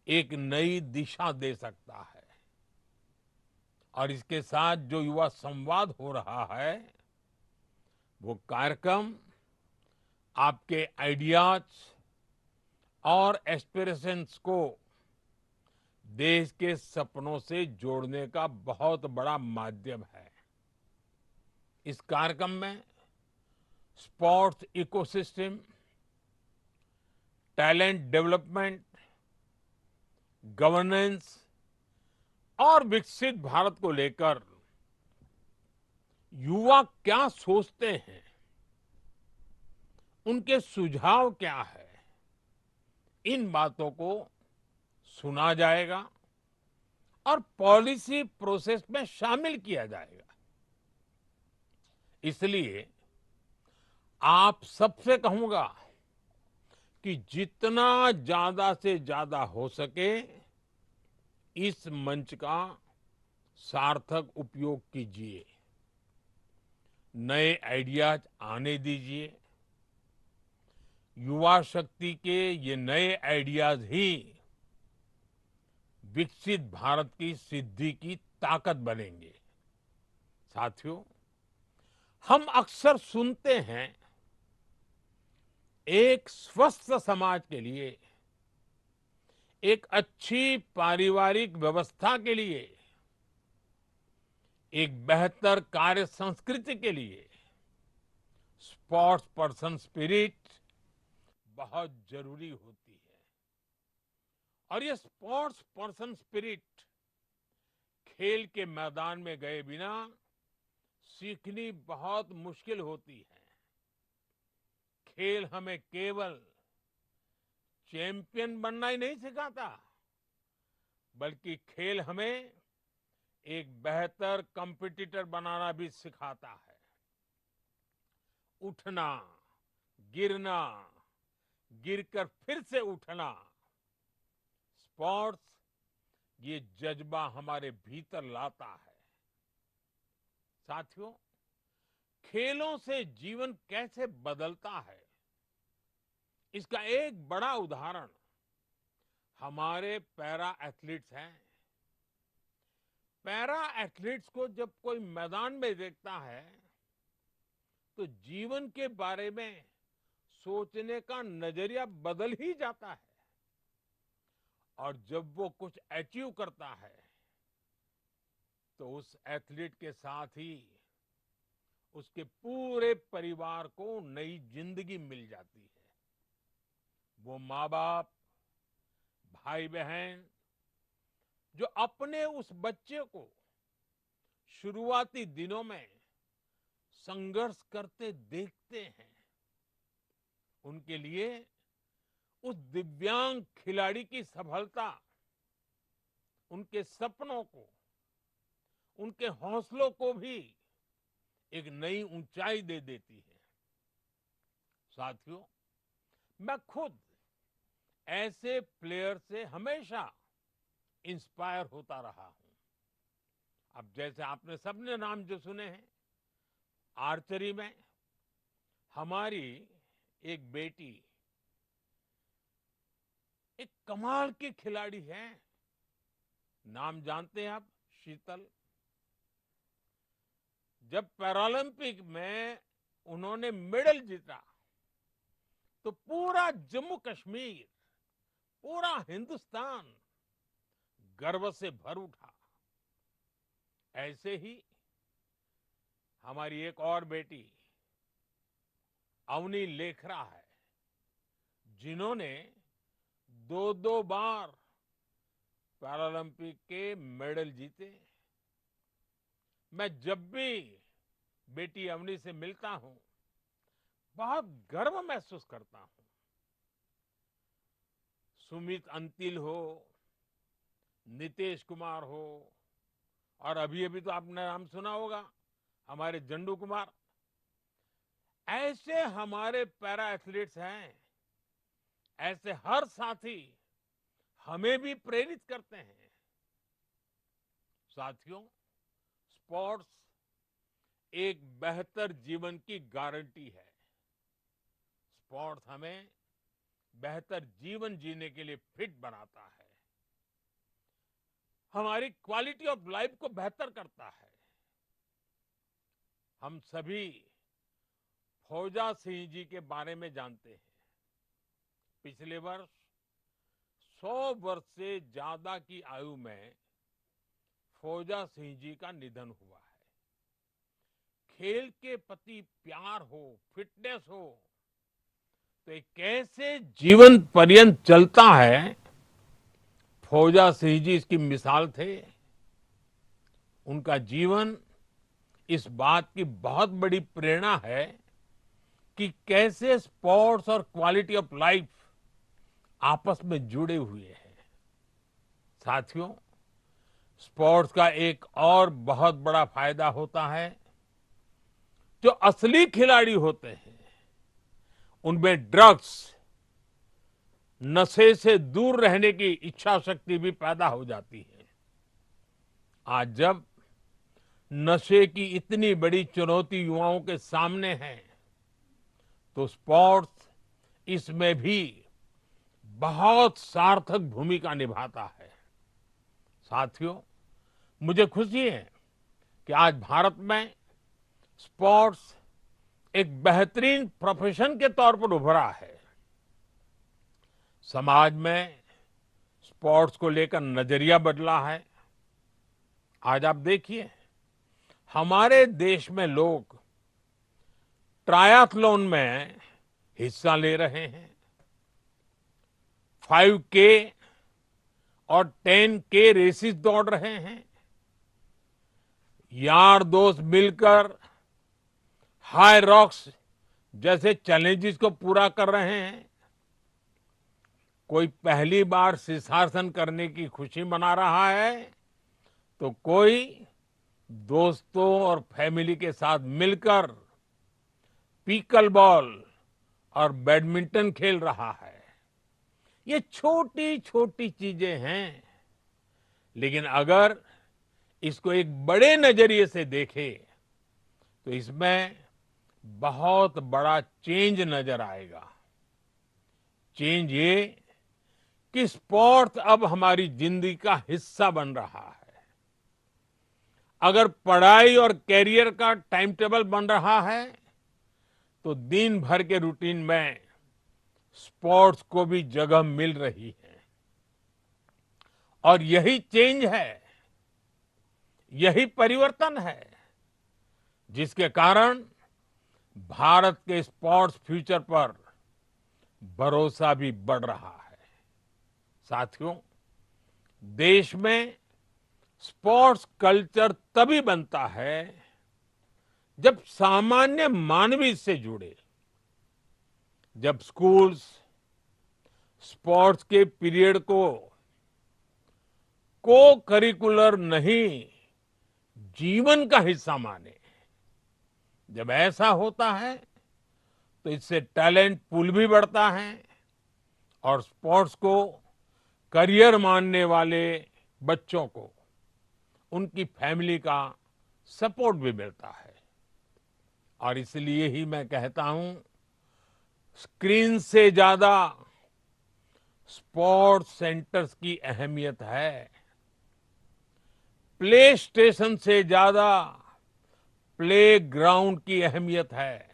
एक नई दिशा दे सकता है। और इसके साथ जो युवा संवाद हो रहा है, वो कार्यक्रम आपके आइडियाज और एस्पिरेशंस को देश के सपनों से जोड़ने का बहुत बड़ा माध्यम है। इस कार्यक्रम में sports ecosystem, talent development, governance और विकसित भारत को लेकर युवा क्या सोचते हैं, उनके सुझाव क्या है, इन बातों को सुना जाएगा और पॉलिसी प्रोसेस में शामिल किया जाएगा। इसलिए आप सबसे कहूंगा कि जितना ज्यादा से ज्यादा हो सके इस मंच का सार्थक उपयोग कीजिए। नए आइडियाज आने दीजिए। युवा शक्ति के ये नए आइडियाज ही विकसित भारत की सिद्धि की ताकत बनेंगे। साथियों, हम अक्सर सुनते हैं एक स्वस्थ समाज के लिए, एक अच्छी पारिवारिक व्यवस्था के लिए, एक बेहतर कार्य संस्कृति के लिए स्पोर्ट्स पर्सन स्पिरिट बहुत जरूरी होती है। और ये स्पोर्ट्स पर्सन स्पिरिट खेल के मैदान में गए बिना सीखनी बहुत मुश्किल होती है। खेल हमें केवल चैंपियन बनना ही नहीं सिखाता, बल्कि खेल हमें एक बेहतर कंपटीटर बनाना भी सिखाता है। उठना, गिरना, गिरकर फिर से उठना, स्पोर्ट्स ये जज्बा हमारे भीतर लाता है। साथियों, खेलों से जीवन कैसे बदलता है, इसका एक बड़ा उदाहरण हमारे पैरा एथलीट्स हैं। पैरा एथलीट्स को जब कोई मैदान में देखता है तो जीवन के बारे में सोचने का नजरिया बदल ही जाता है। और जब वो कुछ अचीव करता है तो उस एथलीट के साथ ही उसके पूरे परिवार को नई जिंदगी मिल जाती है। वो माँ बाप, भाई बहन जो अपने उस बच्चे को शुरुआती दिनों में संघर्ष करते देखते हैं, उनके लिए उस दिव्यांग खिलाड़ी की सफलता उनके सपनों को, उनके हौसलों को भी एक नई ऊंचाई दे देती है। साथियों, मैं खुद ऐसे प्लेयर से हमेशा इंस्पायर होता रहा हूं। अब जैसे आपने सबने नाम जो सुने हैं, आर्चरी में हमारी एक बेटी एक कमाल की खिलाड़ी है। नाम जानते हैं आप? शीतल। जब पैरालंपिक में उन्होंने मेडल जीता तो पूरा जम्मू कश्मीर, पूरा हिंदुस्तान गर्व से भर उठा। ऐसे ही हमारी एक और बेटी अवनी लेखरा है, जिन्होंने दो दो बार पैरालंपिक के मेडल जीते। मैं जब भी बेटी अवनी से मिलता हूं, बहुत गर्व महसूस करता हूं। सुमित अंतिल हो, नीतीश कुमार हो, और अभी अभी तो आपने नाम सुना होगा हमारे जंडू कुमार। ऐसे हमारे पैरा एथलीट्स हैं। ऐसे हर साथी हमें भी प्रेरित करते हैं। साथियों, स्पोर्ट्स एक बेहतर जीवन की गारंटी है। स्पोर्ट्स हमें बेहतर जीवन जीने के लिए फिट बनाता है। हमारी क्वालिटी ऑफ लाइफ को बेहतर करता है। हम सभी फौजा सिंह जी के बारे में जानते हैं। पिछले वर्ष 100 वर्ष से ज्यादा की आयु में फौजा सिंह जी का निधन हुआ है। खेल के प्रति प्यार हो, फिटनेस हो, तो ये कैसे जीवन पर्यंत चलता है, फौजा सिंह जी इसकी मिसाल थे। उनका जीवन इस बात की बहुत बड़ी प्रेरणा है कि कैसे स्पोर्ट्स और क्वालिटी ऑफ लाइफ आपस में जुड़े हुए हैं। साथियों, स्पोर्ट्स का एक और बहुत बड़ा फायदा होता है, जो असली खिलाड़ी होते हैं उनमें ड्रग्स, नशे से दूर रहने की इच्छा शक्ति भी पैदा हो जाती है। आज जब नशे की इतनी बड़ी चुनौती युवाओं के सामने है, तो स्पोर्ट्स इसमें भी बहुत सार्थक भूमिका निभाता है। साथियों, मुझे खुशी है कि आज भारत में स्पोर्ट्स एक बेहतरीन प्रोफेशन के तौर पर उभरा है। समाज में स्पोर्ट्स को लेकर नजरिया बदला है। आज आप देखिए, हमारे देश में लोग ट्रायथलॉन में हिस्सा ले रहे हैं। 5K और 10K रेसेस दौड़ रहे हैं। यार दोस्त मिलकर हाई रॉक्स जैसे चैलेंजेस को पूरा कर रहे हैं। कोई पहली बार शीर्षासन करने की खुशी मना रहा है, तो कोई दोस्तों और फैमिली के साथ मिलकर पीकल बॉल और बैडमिंटन खेल रहा है। ये छोटी छोटी चीजें हैं, लेकिन अगर इसको एक बड़े नजरिए से देखें तो इसमें बहुत बड़ा चेंज नजर आएगा। चेंज ये कि स्पोर्ट्स अब हमारी जिंदगी का हिस्सा बन रहा है। अगर पढ़ाई और कैरियर का टाइम टेबल बन रहा है, तो दिन भर के रूटीन में स्पोर्ट्स को भी जगह मिल रही है। और यही चेंज है, यही परिवर्तन है, जिसके कारण भारत के स्पोर्ट्स फ्यूचर पर भरोसा भी बढ़ रहा है। साथियों, देश में स्पोर्ट्स कल्चर तभी बनता है जब सामान्य मानव इससे जुड़े। जब स्कूल्स स्पोर्ट्स के पीरियड को करिकुलर नहीं, जीवन का हिस्सा माने। जब ऐसा होता है तो इससे टैलेंट पूल भी बढ़ता है और स्पोर्ट्स को करियर मानने वाले बच्चों को उनकी फैमिली का सपोर्ट भी मिलता है। और इसलिए ही मैं कहता हूं, स्क्रीन से ज्यादा स्पोर्ट्स सेंटर्स की अहमियत है। प्ले स्टेशन से ज्यादा प्ले ग्राउंड की अहमियत है।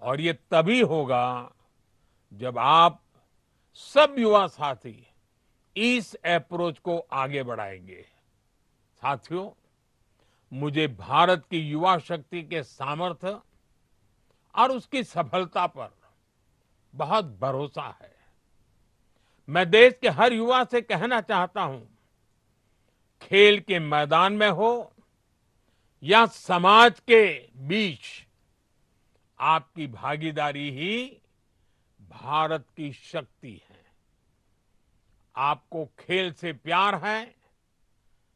और ये तभी होगा जब आप सब युवा साथी इस अप्रोच को आगे बढ़ाएंगे। साथियों, मुझे भारत की युवा शक्ति के सामर्थ्य और उसकी सफलता पर बहुत भरोसा है। मैं देश के हर युवा से कहना चाहता हूं, खेल के मैदान में हो या समाज के बीच, आपकी भागीदारी ही भारत की शक्ति है। आपको खेल से प्यार है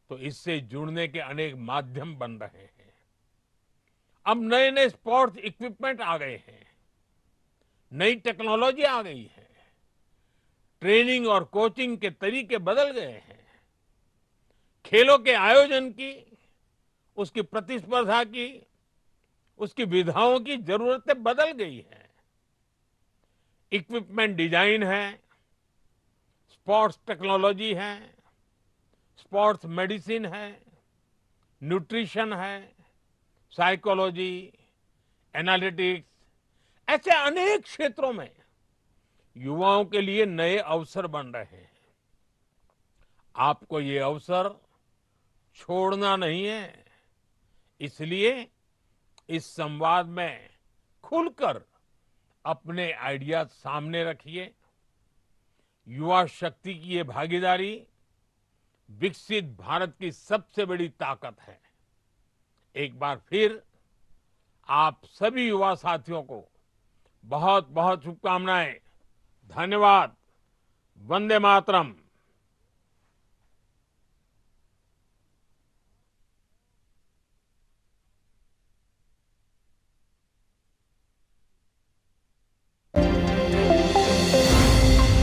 तो इससे जुड़ने के अनेक माध्यम बन रहे हैं। अब नए नए स्पोर्ट्स इक्विपमेंट आ गए हैं, नई टेक्नोलॉजी आ गई है, ट्रेनिंग और कोचिंग के तरीके बदल गए हैं, खेलों के आयोजन की, उसकी प्रतिस्पर्धा की, उसकी विधाओं की जरूरतें बदल गई हैं। इक्विपमेंट डिजाइन है, स्पोर्ट्स टेक्नोलॉजी है, स्पोर्ट्स मेडिसिन है, न्यूट्रिशन है, साइकोलॉजी, एनालिटिक्स, ऐसे अनेक क्षेत्रों में युवाओं के लिए नए अवसर बन रहे हैं। आपको ये अवसर छोड़ना नहीं है। इसलिए इस संवाद में खुलकर अपने आइडिया सामने रखिए। युवा शक्ति की ये भागीदारी विकसित भारत की सबसे बड़ी ताकत है। एक बार फिर आप सभी युवा साथियों को बहुत बहुत शुभकामनाएं। धन्यवाद। वंदे मातरम।